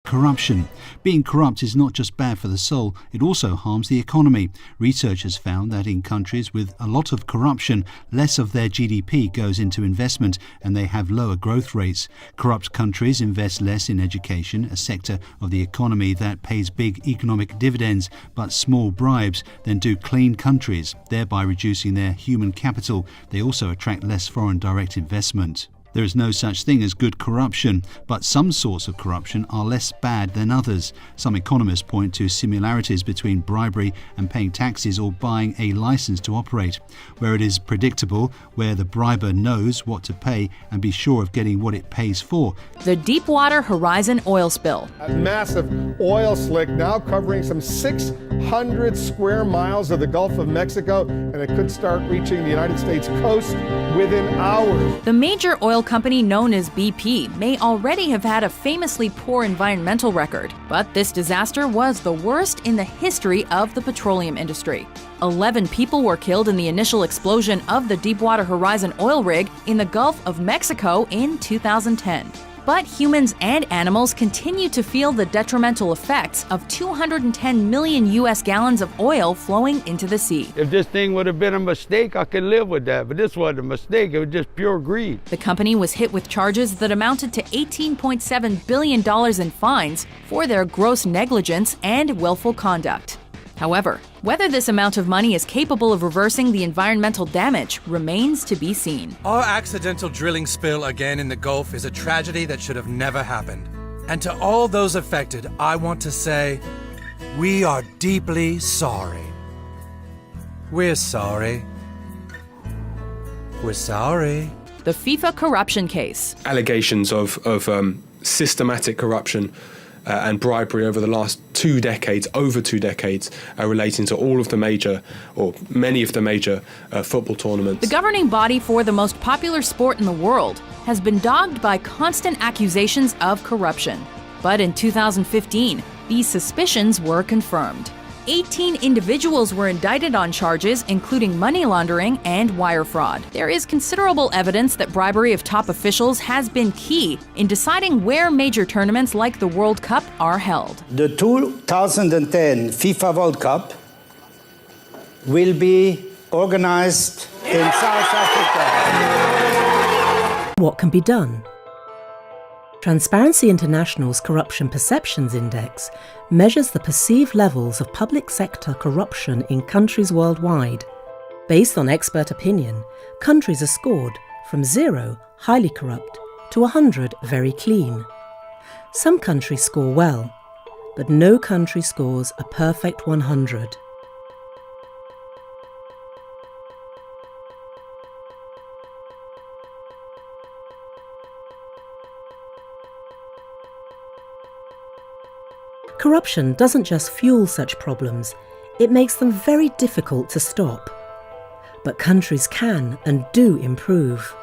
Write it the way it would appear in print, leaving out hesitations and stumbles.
corruption. Being corrupt is not just bad for the soul, it also harms the economy. Researchers found that in countries with a lot of corruption, less of their GDP goes into investment and they have lower growth rates. Corrupt countries invest less in education, a sector of the economy that pays big economic dividends but small bribes, than do clean countries, thereby reducing their human capital. They also attract less foreign direct investment. There is no such thing as good corruption, but some sorts of corruption are less bad than others. Some economists point to similarities between bribery and paying taxes or buying a license to operate, where it is predictable, where the briber knows what to pay and be sure of getting what it pays for. The Deepwater Horizon oil spill. A massive oil slick now covering some 600 square miles of the Gulf of Mexico, and it could start reaching the United States coast within hours. The major oil company known as BP may already have had a famously poor environmental record, but this disaster was the worst in the history of the petroleum industry. 11 people were killed in the initial explosion of the Deepwater Horizon oil rig in the Gulf of Mexico in 2010. But humans and animals continue to feel the detrimental effects of 210 million U.S. gallons of oil flowing into the sea. If this thing would have been a mistake, I could live with that. But this wasn't a mistake. It was just pure greed. The company was hit with charges that amounted to $18.7 billion in fines for their gross negligence and willful conduct. However, whether this amount of money is capable of reversing the environmental damage remains to be seen. Our accidental drilling spill again in the Gulf is a tragedy that should have never happened. And to all those affected, I want to say, we are deeply sorry. We're sorry. We're sorry. The FIFA corruption case. Allegations of systematic corruption and bribery over the last over 2 decades, relating to all of the major, or many of the major football tournaments. The governing body for the most popular sport in the world has been dogged by constant accusations of corruption. But in 2015, these suspicions were confirmed. 18 individuals were indicted on charges including money laundering and wire fraud. There is considerable evidence that bribery of top officials has been key in deciding where major tournaments like the World Cup are held. The 2010 FIFA World Cup will be organized in South Africa. What can be done? Transparency International's Corruption Perceptions Index measures the perceived levels of public sector corruption in countries worldwide. Based on expert opinion, countries are scored from 0, highly corrupt, to 100, very clean. Some countries score well, but no country scores a perfect 100. Corruption doesn't just fuel such problems, it makes them very difficult to stop. But countries can and do improve.